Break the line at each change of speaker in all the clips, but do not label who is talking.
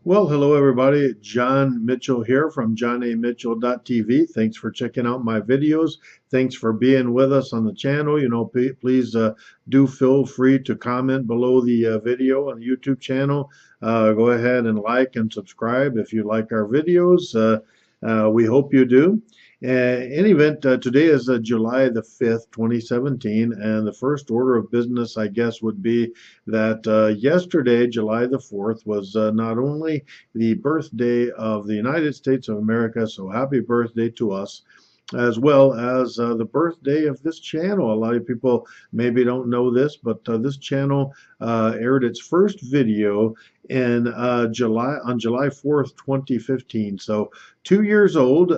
Well, hello everybody. John Mitchell here from johnamitchell.tv. Thanks for checking out my videos. Thanks for being with us on the channel. Please do feel free to comment below the video on the YouTube channel. Go ahead and like and subscribe if you like our videos. We hope you do. In any event, today is July the 5th, 2017, and the first order of business, I guess, would be that yesterday, July the 4th, was not only the birthday of the United States of America, so happy birthday to us, as well as the birthday of this channel. A lot of people maybe don't know this, but this channel aired its first video in July 4th, 2015. So 2 years old,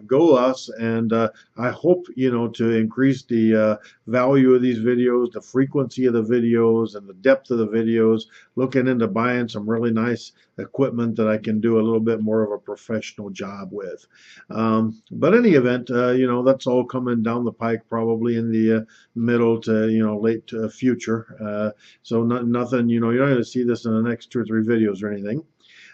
go us. And I hope, to increase the value of these videos, the frequency of the videos, and the depth of the videos, looking into buying some really nice equipment that I can do a little bit more of a professional job with. But in any event, that's all coming down the pike probably in the middle to, late future. So nothing, you're not going to see this in the next 2 or 3 videos or anything.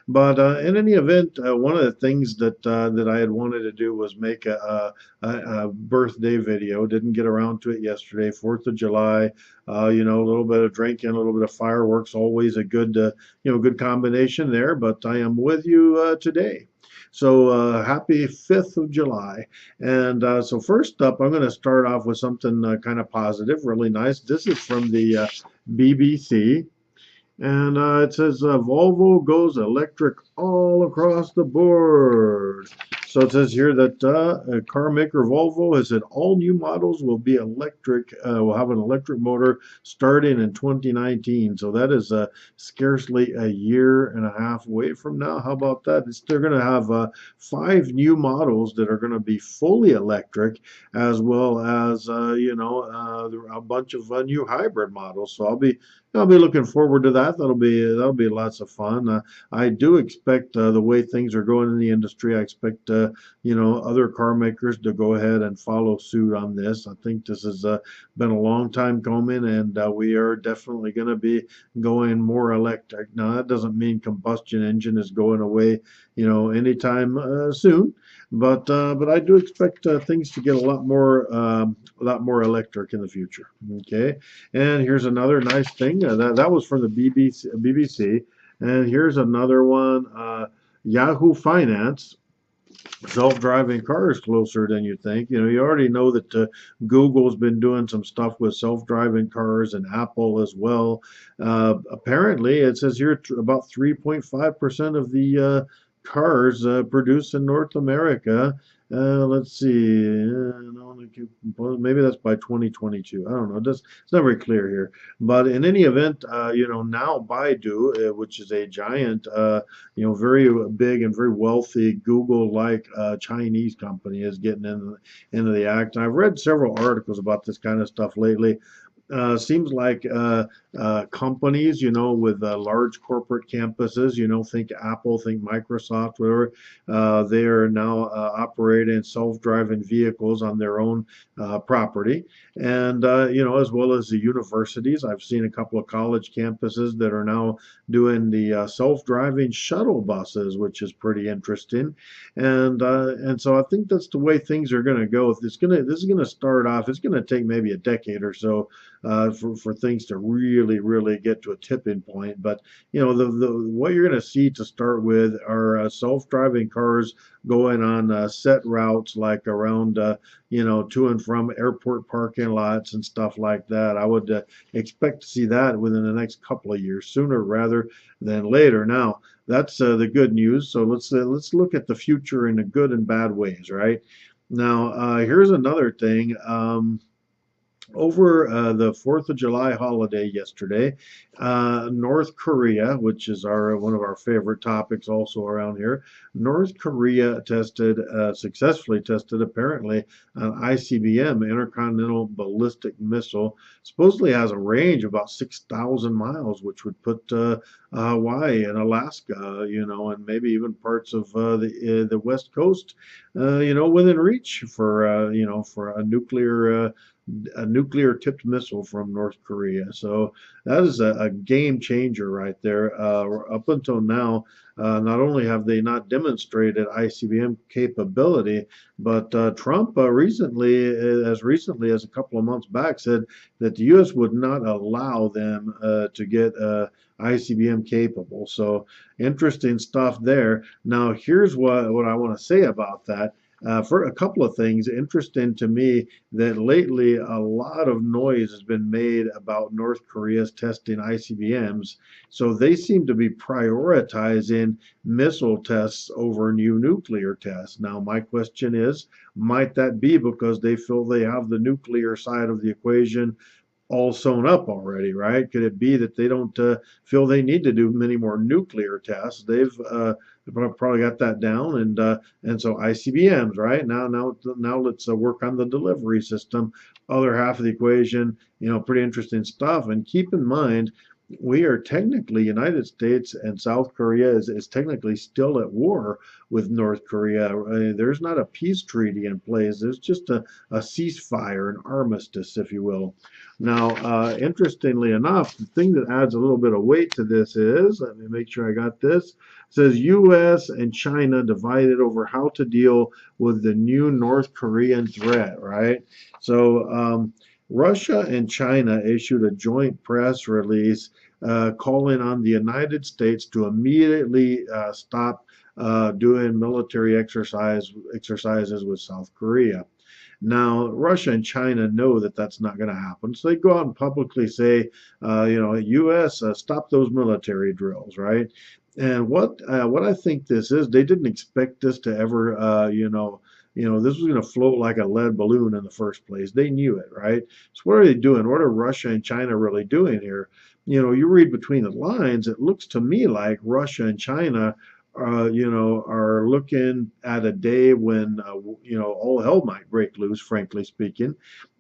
But in any event, one of the things that I had wanted to do was make a birthday video. Didn't get around to it yesterday. 4th of July, a little bit of drinking, a little bit of fireworks. Always a good, good combination there. But I am with you today. So happy 5th of July. And so first up, I'm going to start off with something kind of positive, really nice. This is from the BBC. And it says Volvo goes electric all across the board. So it says here that car maker Volvo has said all new models will be electric, will have an electric motor starting in 2019. So that is scarcely a year and a half away from now. How about that? They're going to have 5 new models that are going to be fully electric, as well as a bunch of new hybrid models. So I'll be looking forward to that. That'll be lots of fun. I do expect the way things are going in the industry. I expect other car makers to go ahead and follow suit on this. I think this has been a long time coming, and we are definitely going to be going more electric. Now that doesn't mean combustion engine is going away, anytime soon. But I do expect things to get a lot more electric in the future. Okay. And here's another nice thing. That was from the BBC. And here's another one. Yahoo Finance. Self-driving cars closer than you think. You already know that Google's been doing some stuff with self-driving cars, and Apple as well. Apparently, it says here about 3.5% of the cars produced in North America. Let's see. Maybe that's by 2022. I don't know. It's not very clear here. But in any event, now Baidu, which is a giant, very big and very wealthy Google-like Chinese company, is getting into the act. And I've read several articles about this kind of stuff lately. Seems like companies, with large corporate campuses, think Apple, think Microsoft, whatever, they are now operating self-driving vehicles on their own property. And, as well as the universities. I've seen a couple of college campuses that are now doing the self-driving shuttle buses, which is pretty interesting. And so I think that's the way things are going to go. This is going to start off. It's going to take maybe a decade or so for things to really get to a tipping point. But the what you're going to see to start with are self-driving cars going on set routes, like around to and from airport parking lots and stuff like that. I would expect to see that within the next couple of years, sooner rather than later. Now that's the good news. So let's look at the future in the good and bad ways, right? Now here's another thing. Over the 4th of July holiday yesterday, North Korea, which is one of our favorite topics also around here, North Korea successfully tested apparently an ICBM, intercontinental ballistic missile. Supposedly has a range of about 6,000 miles, which would put Hawaii and Alaska, and maybe even parts of the West Coast, within reach for a nuclear a nuclear tipped missile from North Korea. So that is a game changer right there. Up until now, not only have they not demonstrated ICBM capability, but Trump recently as a couple of months back, said that the U.S. would not allow them to get ICBM capable. So interesting stuff there. Now, here's what I want to say about that. For a couple of things, interesting to me that lately a lot of noise has been made about North Korea's testing ICBMs. So they seem to be prioritizing missile tests over new nuclear tests. Now, my question is, might that be because they feel they have the nuclear side of the equation all sewn up already, right? Could it be that they don't feel they need to do many more nuclear tests? They've probably got that down, and so ICBMs, right? Now let's work on the delivery system, other half of the equation. Pretty interesting stuff. And keep in mind, we are technically, United States and South Korea is technically still at war with North Korea. There's not a peace treaty in place. There's just a ceasefire, an armistice, if you will. Now, interestingly enough, the thing that adds a little bit of weight to this is, let me make sure I got this, it says U.S. and China divided over how to deal with the new North Korean threat, right? So Russia and China issued a joint press release calling on the United States to immediately stop doing military exercises with South Korea. Now, Russia and China know that that's not going to happen, so they go out and publicly say, U.S. Stop those military drills, right? And what I think this is, they didn't expect this to ever, this was going to float like a lead balloon in the first place. They knew it, right? So what are they doing? What are Russia and China really doing here? You read between the lines, it looks to me like Russia and China are looking at a day when, all hell might break loose, frankly speaking.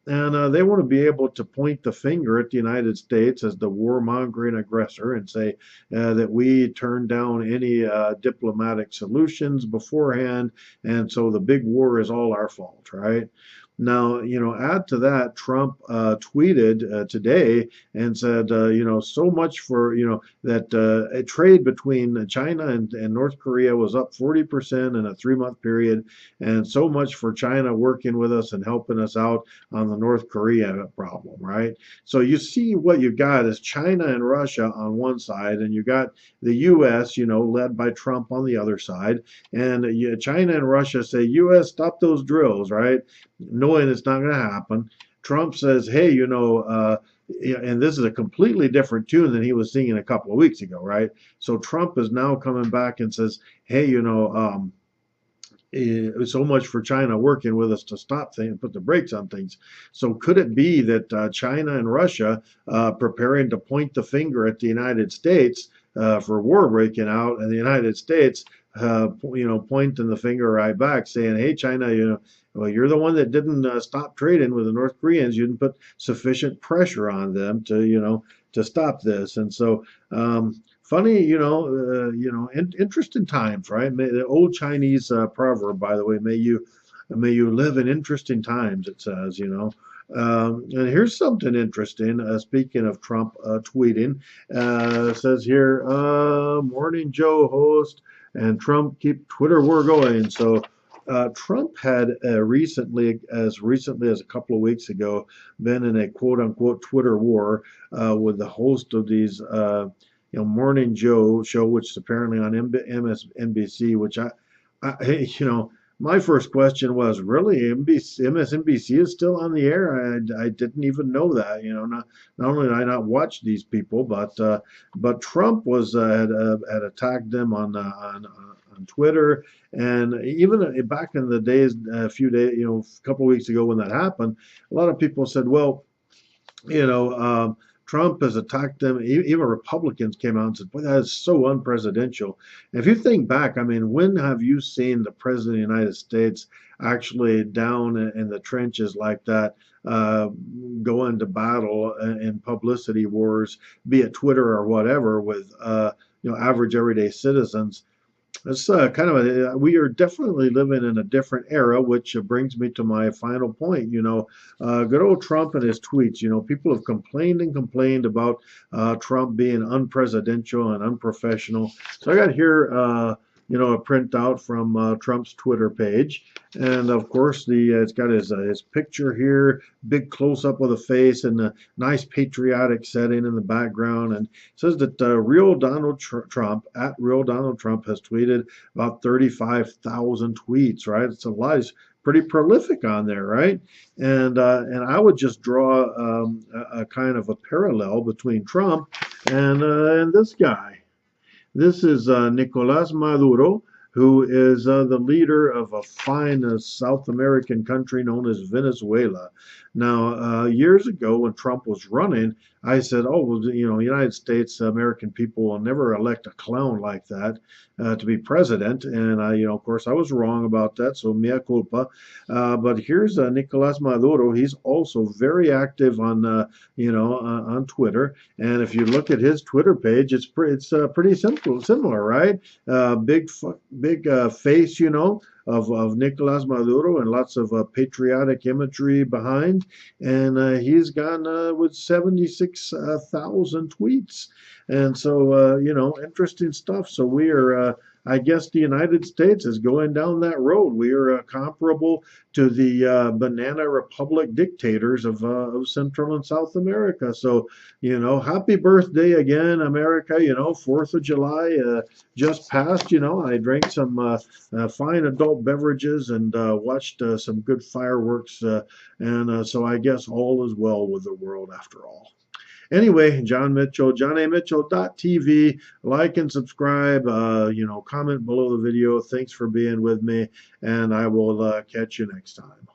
And they want to be able to point the finger at the United States as the warmongering aggressor and say that we turned down any diplomatic solutions beforehand. And so the big war is all our fault, right? Now, add to that, Trump tweeted today and said, so much for, that a trade between China and North Korea was up 40% in a 3-month period, and so much for China working with us and helping us out on the North Korea problem, right? So you see what you got is China and Russia on one side, and you got the U.S., led by Trump on the other side, and China and Russia say, U.S., stop those drills, right? Knowing it's not going to happen. Trump says, hey, and this is a completely different tune than he was singing a couple of weeks ago, right? So Trump is now coming back and says, hey, so much for China working with us to stop things, put the brakes on things. So could it be that China and Russia preparing to point the finger at the United States for war breaking out, and the United States, pointing the finger right back, saying, "Hey, China, well, you're the one that didn't stop trading with the North Koreans. You didn't put sufficient pressure on them to stop this." And so, funny, interesting times, right? The old Chinese proverb, by the way, may you live in interesting times. It says, and here's something interesting. Speaking of Trump tweeting, it says here, "Morning Joe host and Trump keep Twitter war going." So Trump had recently as a couple of weeks ago, been in a quote unquote Twitter war with the host of these, Morning Joe show, which is apparently on MSNBC, which my first question was, really, MSNBC is still on the air? I didn't even know that. Not only did I not watch these people, but Trump had attacked them on Twitter, and even back in the days, a couple of weeks ago when that happened, a lot of people said, well, Trump has attacked them. Even Republicans came out and said, boy, that is so unpresidential. And if you think back, I mean, when have you seen the president of the United States actually down in the trenches like that, go into battle in publicity wars, be it Twitter or whatever, with average everyday citizens? It's kind of we are definitely living in a different era, which brings me to my final point. Good old Trump and his tweets. People have complained and complained about Trump being unpresidential and unprofessional. So I got here, a printout from Trump's Twitter page, and of course it's got his picture here, big close up of the face, and a nice patriotic setting in the background, and says that real Trump at real Donald Trump has tweeted about 35,000 tweets, right? It's a lot. He's pretty prolific on there, right? And I would just draw a kind of a parallel between Trump and this guy. This is Nicolas Maduro, who is the leader of a fine South American country known as Venezuela. Now, years ago when Trump was running, I said, oh, well, United States, American people will never elect a clown like that to be president. And of course, I was wrong about that. So mea culpa. But here's Nicolas Maduro. He's also very active on Twitter. And if you look at his Twitter page, it's pretty simple, similar, right? Big face, of Nicolas Maduro, and lots of patriotic imagery behind. And he's gone with 76,000 tweets. And so, interesting stuff. So we are. I guess the United States is going down that road. We are comparable to the banana republic dictators of Central and South America. So, happy birthday again, America. 4th of July just passed. I drank some fine adult beverages and watched some good fireworks. And so I guess all is well with the world after all. Anyway, John Mitchell, johnamitchell.tv. Like and subscribe. Comment below the video. Thanks for being with me, and I will catch you next time.